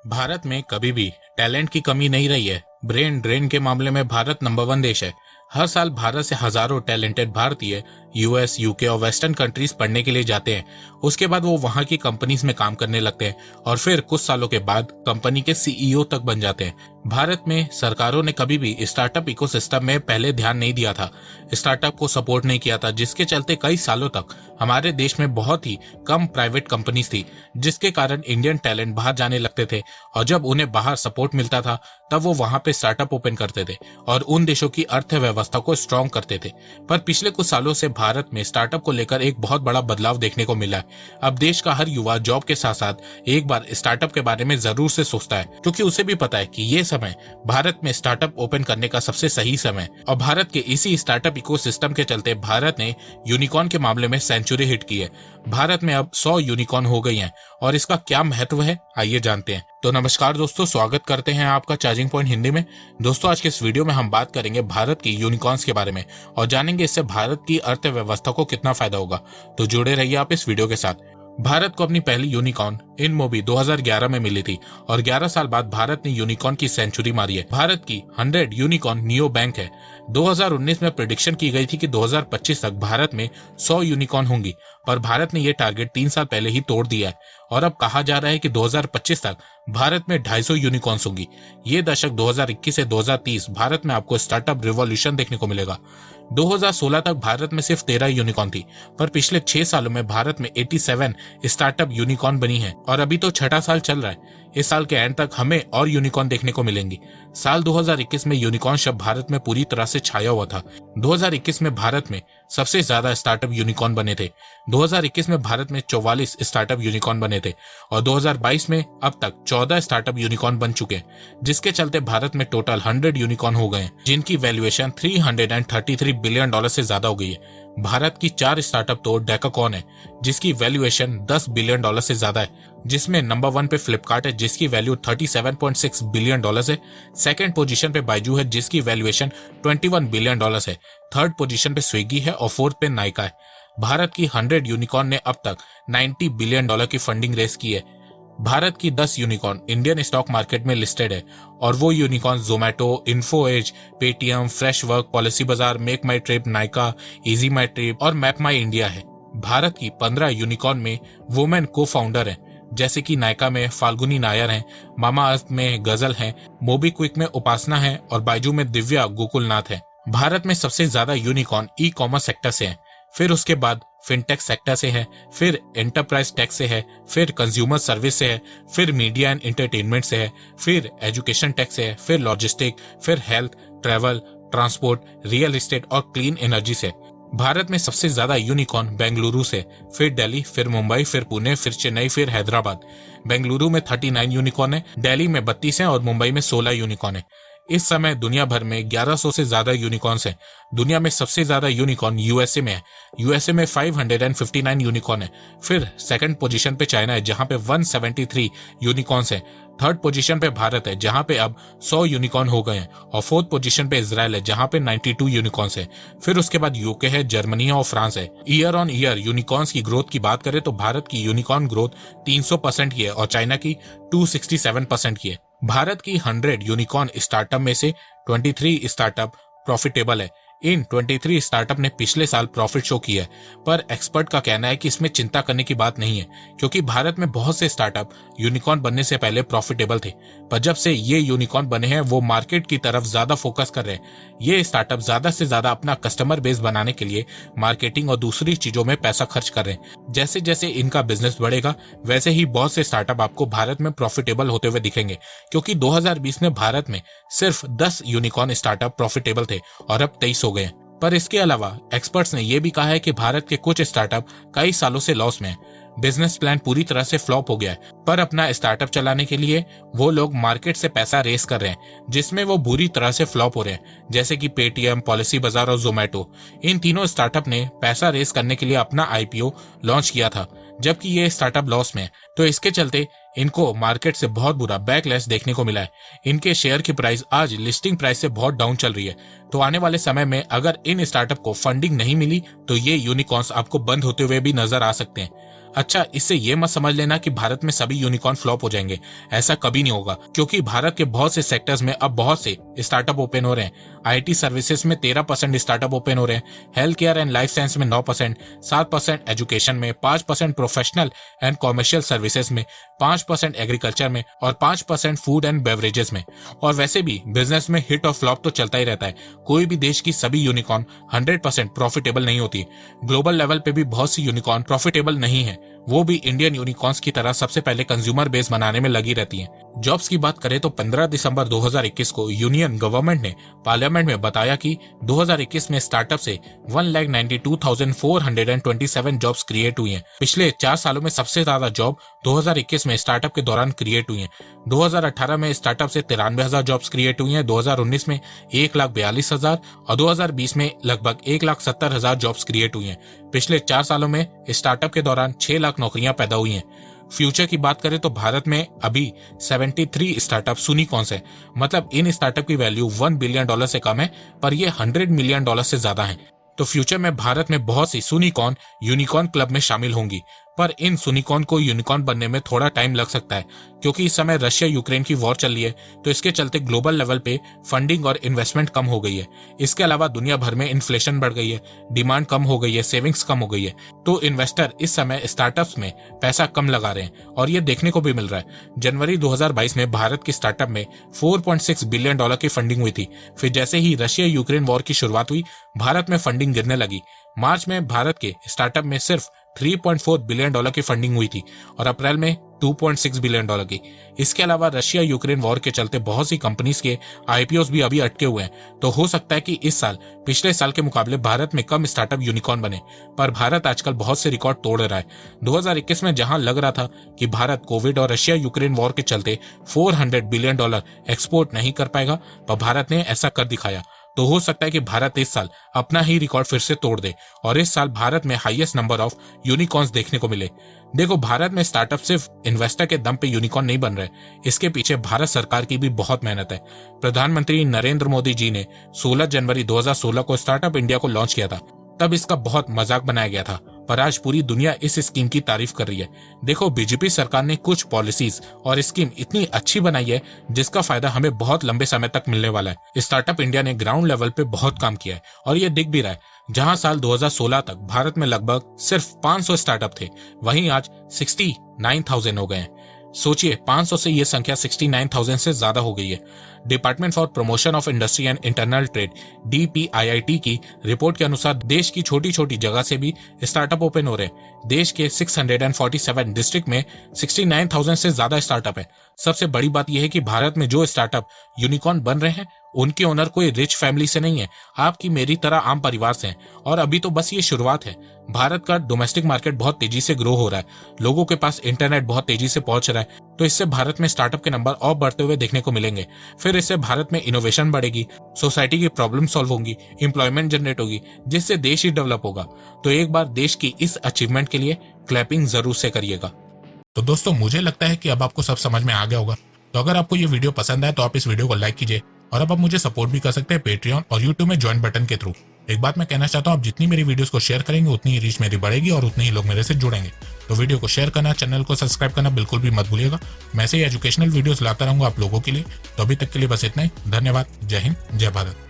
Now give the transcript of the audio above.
भारत में कभी भी टैलेंट की कमी नहीं रही है। ब्रेन ड्रेन के मामले में भारत नंबर 1 देश है। हर साल भारत से हजारों टैलेंटेड भारतीय यूएस, यूके और वेस्टर्न कंट्रीज पढ़ने के लिए जाते हैं। उसके बाद वो वहां की कंपनीज में काम करने लगते हैं और फिर कुछ सालों के बाद कंपनी के सीईओ तक बन जाते हैं। भारत में सरकारों ने कभी भी स्टार्टअप इकोसिस्टम में पहले ध्यान नहीं दिया था, स्टार्टअप को सपोर्ट नहीं किया था, जिसके चलते कई सालों तक हमारे देश में बहुत ही कम प्राइवेट कंपनीज थी, जिसके कारण इंडियन टैलेंट बाहर जाने लगते थे और जब उन्हें बाहर सपोर्ट मिलता था तब वो वहां पे स्टार्टअप ओपन करते थे और उन देशों की अर्थव्यवस्था को स्ट्रॉन्ग करते थे। पर पिछले कुछ सालों से भारत में स्टार्टअप को लेकर एक बहुत बड़ा बदलाव देखने को मिला है। अब देश का हर युवा जॉब के साथ साथ एक बार स्टार्टअप के बारे में जरूर से सोचता है, क्योंकि उसे भी पता है कि ये समय भारत में स्टार्टअप ओपन करने का सबसे सही समय। और भारत के इसी स्टार्टअप इकोसिस्टम के चलते भारत ने यूनिकॉर्न के मामले में सेंचुरी हिट की है। भारत में अब 100 यूनिकॉर्न हो गई हैं और इसका क्या महत्व है आइए जानते हैं। तो नमस्कार दोस्तों, स्वागत करते हैं आपका चार्जिंग पॉइंट हिंदी में। दोस्तों, आज के इस वीडियो में हम बात करेंगे भारत की यूनिकॉर्न्स के बारे में और जानेंगे इससे भारत की अर्थव्यवस्था को कितना फायदा होगा। तो जुड़े रहिए आप इस वीडियो के साथ। भारत को अपनी पहली यूनिकॉर्न इनमोबी 2011 में मिली थी और 11 साल बाद भारत ने यूनिकॉर्न की सेंचुरी मारी है। भारत की 100 यूनिकॉर्न नियो बैंक है। 2019 में प्रेडिक्शन की गई थी कि 2025 तक भारत में 100 यूनिकॉर्न होंगी, पर भारत ने यह टारगेट 3 साल पहले ही तोड़ दिया है और अब कहा जा रहा है कि 2025 तक भारत में 250 यूनिकॉर्न्स होंगी। ये दशक 2021 से 2030 भारत में आपको स्टार्टअप रिवॉल्यूशन देखने को मिलेगा। 2016 तक भारत में सिर्फ 13 यूनिकॉर्न थी, पर पिछले 6 सालों में भारत में 87 स्टार्टअप यूनिकॉर्न बनी है और अभी तो 6ठा साल चल रहा है। इस साल के एंड तक हमें और यूनिकॉर्न देखने को मिलेंगी। साल 2021 में यूनिकॉर्न शब्द भारत में पूरी तरह से छाया हुआ था। 2021 में भारत में सबसे ज्यादा स्टार्टअप यूनिकॉर्न बने थे। 2021 में भारत में 44 स्टार्टअप यूनिकॉर्न बने थे और 2022 में अब तक 14 स्टार्टअप यूनिकॉर्न बन चुके हैं, जिसके चलते भारत में टोटल 100 यूनिकॉर्न हो गए हैं, जिनकी वैल्यूएशन $333 बिलियन से ज्यादा हो गई है। भारत की 4 स्टार्टअप तो डेकाकॉन है, जिसकी वैल्यूएशन $10 बिलियन से ज्यादा है, जिसमें नंबर 1 पे फ्लिपकार्ट है जिसकी वैल्यू $37.6 बिलियन है। सेकंड पोजीशन पे बाइजू है जिसकी वैल्यूएशन $21 बिलियन है। थर्ड पोजीशन पे स्विगी है और फोर्थ पे नाइका है। भारत की 100 यूनिकॉर्न ने अब तक $90 बिलियन की फंडिंग रेस की है। भारत की 10 यूनिकॉर्न इंडियन स्टॉक मार्केट में लिस्टेड है और वो unicorn Zomato, Info Edge, Paytm, Freshwork, Policy Bazaar, Make My Trip, Nykaa, Easy My Trip और मैप माई इंडिया है। भारत की 15 यूनिकॉर्न में वुमेन को फाउंडर है, जैसे कि नाइका में फाल्गुनी नायर हैं, मामा अर्थ में गजल हैं, मोबीक्विक में उपासना है और बाइजू में दिव्या गोकुलनाथ है। भारत में सबसे ज्यादा यूनिकॉर्न ई कॉमर्स सेक्टर से हैं, फिर उसके बाद फिनटेक सेक्टर से है, फिर एंटरप्राइज टेक से है, फिर कंज्यूमर सर्विस से है, फिर मीडिया एंड एंटरटेनमेंट से है, फिर एजुकेशन टेक से है, फिर लॉजिस्टिक, फिर health, travel, transport, real estate और क्लीन एनर्जी से। भारत में सबसे ज्यादा यूनिकॉर्न बेंगलुरु से, फिर दिल्ली, फिर मुंबई, फिर पुणे, फिर चेन्नई, फिर हैदराबाद। बेंगलुरु में 39 यूनिकॉर्न है, दिल्ली में 32 है और मुंबई में 16 यूनिकॉर्न है। इस समय दुनिया भर में 1100 से ज्यादा यूनिकॉर्न्स हैं। दुनिया में सबसे ज्यादा यूनिकॉर्न यूएसए में है। यूएसए में 559 यूनिकॉर्न है। फिर सेकंड पोजीशन पे चाइना है जहां पे 173 यूनिकॉर्न्स हैं। थर्ड पोजीशन पे भारत है जहां पे अब 100 यूनिकॉर्न हो गए हैं और फोर्थ पोजीशन पे इजराइल है जहां पे 92 यूनिकॉर्न्स है। फिर उसके बाद यूके है, जर्मनी है और फ्रांस है। ईयर ऑन ईयर यूनिकॉर्न्स की ग्रोथ की बात करें तो भारत की यूनिकॉर्न ग्रोथ 300% की है और चाइना की 267% की है। भारत की 100 यूनिकॉर्न स्टार्टअप में से 23 स्टार्टअप प्रॉफिटेबल है। इन 23 स्टार्टअप ने पिछले साल प्रॉफिट शो किया है, पर एक्सपर्ट का कहना है कि इसमें चिंता करने की बात नहीं है, क्योंकि भारत में बहुत से स्टार्टअप यूनिकॉर्न बनने से पहले प्रॉफिटेबल थे, पर जब से ये यूनिकॉर्न बने हैं वो मार्केट की तरफ ज्यादा फोकस कर रहे हैं। ये स्टार्टअप ज्यादा से ज्यादा अपना कस्टमर बेस बनाने के लिए मार्केटिंग और दूसरी चीजों में पैसा खर्च कर रहे हैं। जैसे जैसे इनका बिजनेस बढ़ेगा वैसे ही बहुत से स्टार्टअप आपको भारत में प्रॉफिटेबल होते हुए दिखेंगे, क्योंकि 2020 में भारत में सिर्फ 10 यूनिकॉर्न स्टार्टअप प्रॉफिटेबल थे और अब 23 हो गए। पर इसके अलावा एक्सपर्ट्स ने यह भी कहा है कि भारत के कुछ स्टार्टअप कई सालों से लॉस में हैं। बिजनेस प्लान पूरी तरह से फ्लॉप हो गया है, पर अपना स्टार्टअप चलाने के लिए वो लोग मार्केट से पैसा रेस कर रहे हैं, जिसमें वो बुरी तरह से फ्लॉप हो रहे हैं, जैसे कि पेटीएम, पॉलिसी बाजार और जोमेटो। इन तीनों स्टार्टअप ने पैसा रेस करने के लिए अपना आईपीओ लॉन्च किया था, जबकि ये स्टार्टअप लॉस में है, तो इसके चलते इनको मार्केट से बहुत बुरा बैकलैश देखने को मिला है। इनके शेयर की प्राइस आज लिस्टिंग प्राइस से बहुत डाउन चल रही है। तो आने वाले समय में अगर इन स्टार्टअप को फंडिंग नहीं मिली तो ये यूनिकॉर्न्स आपको बंद होते हुए भी नजर आ सकते हैं। अच्छा, इससे ये मत समझ लेना कि भारत में सभी यूनिकॉर्न फ्लॉप हो जाएंगे, ऐसा कभी नहीं होगा, क्योंकि भारत के बहुत से सेक्टर्स में अब बहुत से स्टार्टअप ओपन हो रहे हैं। आईटी सर्विसेज में 13% स्टार्टअप ओपन हो रहे हैं, health care and life science में 9%, 7% एजुकेशन में, 5% प्रोफेशनल एंड कॉमर्शियल सर्विसेज में, 5% एग्रीकल्चर में और 5% फूड एंड बेवरेजेस में। और वैसे भी बिजनेस में हिट और फ्लॉप तो चलता ही रहता है। कोई भी देश की सभी यूनिकॉर्न 100% प्रॉफिटेबल नहीं होती। ग्लोबल लेवल पे भी बहुत सी यूनिकॉर्न प्रॉफिटेबल नहीं है, वो भी इंडियन यूनिकॉर्न्स की तरह सबसे पहले कंज्यूमर बेस बनाने में लगी रहती हैं। जॉब्स की बात करें तो 15 दिसंबर 2021 को यूनियन गवर्नमेंट ने पार्लियामेंट में बताया कि 2021 में स्टार्टअप से 1,92,427 जॉब्स क्रिएट हुई हैं। पिछले 4 सालों में सबसे ज्यादा जॉब 2021 में स्टार्टअप के दौरान क्रिएट हुई हैं। 2018 में स्टार्टअप से 93,000 जॉब्स क्रिएट हुई हैं, 2019 में 1,42,000 और 2020 में लगभग 1,70,000 जॉब्स क्रिएट हुई हैं। पिछले 4 सालों में स्टार्टअप के दौरान 6 लाख नौकरियां पैदा हुई हैं। फ्यूचर की बात करें तो भारत में अभी 73 स्टार्टअप यूनिकॉर्न्स हैं, मतलब इन स्टार्टअप की वैल्यू $1 बिलियन से कम है, पर ये $100 मिलियन से ज्यादा है। तो फ्यूचर में भारत में बहुत सी यूनिकॉर्न क्लब में शामिल होंगी, पर इन यूनिकॉर्न को यूनिकॉर्न बनने में थोड़ा टाइम लग सकता है, क्योंकि इस समय रशिया यूक्रेन की वॉर चल रही है, तो इसके चलते ग्लोबल लेवल पे फंडिंग और इन्वेस्टमेंट कम हो गई है। इसके अलावा दुनिया भर में इन्फ्लेशन बढ़ गई है, डिमांड कम हो गई है, सेविंग्स कम हो गई है, तो इन्वेस्टर इस समय स्टार्टअप्स में पैसा कम लगा रहे हैं और ये देखने को भी मिल रहा है। जनवरी 2022 में भारत की स्टार्टअप में $4.6 बिलियन की फंडिंग हुई थी। फिर जैसे ही रशिया यूक्रेन वॉर की शुरुआत हुई, भारत में फंडिंग गिरने लगी। मार्च में भारत के स्टार्टअप में सिर्फ $3.4 बिलियन की फंडिंग हुई थी और अप्रैल में $2.6 बिलियन की। इसके अलावा रशिया यूक्रेन वॉर के चलते बहुत सी कंपनीज के आईपीओस भी अभी अटके हुए हैं, तो हो सकता है कि इस साल पिछले साल के मुकाबले भारत में कम स्टार्टअप यूनिकॉर्न बने, पर भारत आजकल बहुत से रिकॉर्ड तोड़ रहा है। 2021 में जहां लग रहा था कि भारत कोविड और रशिया यूक्रेन वॉर के चलते $400 बिलियन एक्सपोर्ट नहीं कर पाएगा, पर भारत ने ऐसा कर दिखाया। तो हो सकता है कि भारत इस साल अपना ही रिकॉर्ड फिर से तोड़ दे और इस साल भारत में हाईएस्ट नंबर ऑफ यूनिकॉर्न्स देखने को मिले। देखो, भारत में स्टार्टअप सिर्फ इन्वेस्टर के दम पे यूनिकॉर्न नहीं बन रहे, इसके पीछे भारत सरकार की भी बहुत मेहनत है। प्रधानमंत्री नरेंद्र मोदी जी ने 16 जनवरी 2016 को स्टार्टअप इंडिया को लॉन्च किया था। तब इसका बहुत मजाक बनाया गया था, पर आज पूरी दुनिया इस स्कीम की तारीफ कर रही है। देखो, बीजेपी सरकार ने कुछ पॉलिसीज और स्कीम इतनी अच्छी बनाई है जिसका फायदा हमें बहुत लंबे समय तक मिलने वाला है। स्टार्टअप इंडिया ने ग्राउंड लेवल पे बहुत काम किया है और ये दिख भी रहा है। जहां साल 2016 तक भारत में लगभग सिर्फ 500 स्टार्टअप थे, वहीं आज 69,000 हो गए हैं। सोचिए, 500 से ये संख्या 69,000 से ज्यादा हो गई है। Department for promotion of industry and internal trade DPIIT की रिपोर्ट के अनुसार देश की छोटी छोटी जगह से भी स्टार्टअप ओपन हो रहे हैं। देश के 647 डिस्ट्रिक्ट में 69,000 से ज्यादा स्टार्टअप है। सबसे बड़ी बात यह है कि भारत में जो स्टार्टअप यूनिकॉर्न बन रहे हैं उनके ओनर कोई रिच फैमिली से नहीं है, आपकी मेरी तरह आम परिवार से हैं। और अभी तो बस ये शुरुआत है। भारत का डोमेस्टिक मार्केट बहुत तेजी से ग्रो हो रहा है, लोगों के पास इंटरनेट बहुत तेजी से पहुंच रहा है, तो इससे भारत में स्टार्टअप के नंबर और बढ़ते हुए देखने को मिलेंगे। फिर इससे भारत में इनोवेशन बढ़ेगी, सोसाइटी की प्रॉब्लम सॉल्व होंगी, एम्प्लॉयमेंट जनरेट होगी, जिससे देश ही डेवलप होगा। तो एक बार देश की इस अचीवमेंट के लिए क्लैपिंग जरूर से करिएगा। तो दोस्तों, मुझे लगता है कि अब आपको सब समझ में आ गया होगा। तो अगर आपको ये वीडियो पसंद आए तो आप इस वीडियो को लाइक कीजिए और अब आप मुझे सपोर्ट भी कर सकते हैं पेट्रियन और यूट्यूब में ज्वाइन बटन के थ्रू। एक बात मैं कहना चाहता हूँ, आप जितनी मेरी वीडियोस को शेयर करेंगे उतनी ही रीच मेरी बढ़ेगी और उतने ही लोग मेरे से जुड़ेंगे। तो वीडियो को शेयर करना, चैनल को सब्सक्राइब करना बिल्कुल भी मत भूलिएगा। मैं ऐसे ही एजुकेशनल वीडियोस लाता रहूंगा आप लोगों के लिए। तो अभी तक के लिए बस इतना ही। धन्यवाद। जय हिंद, जय भारत।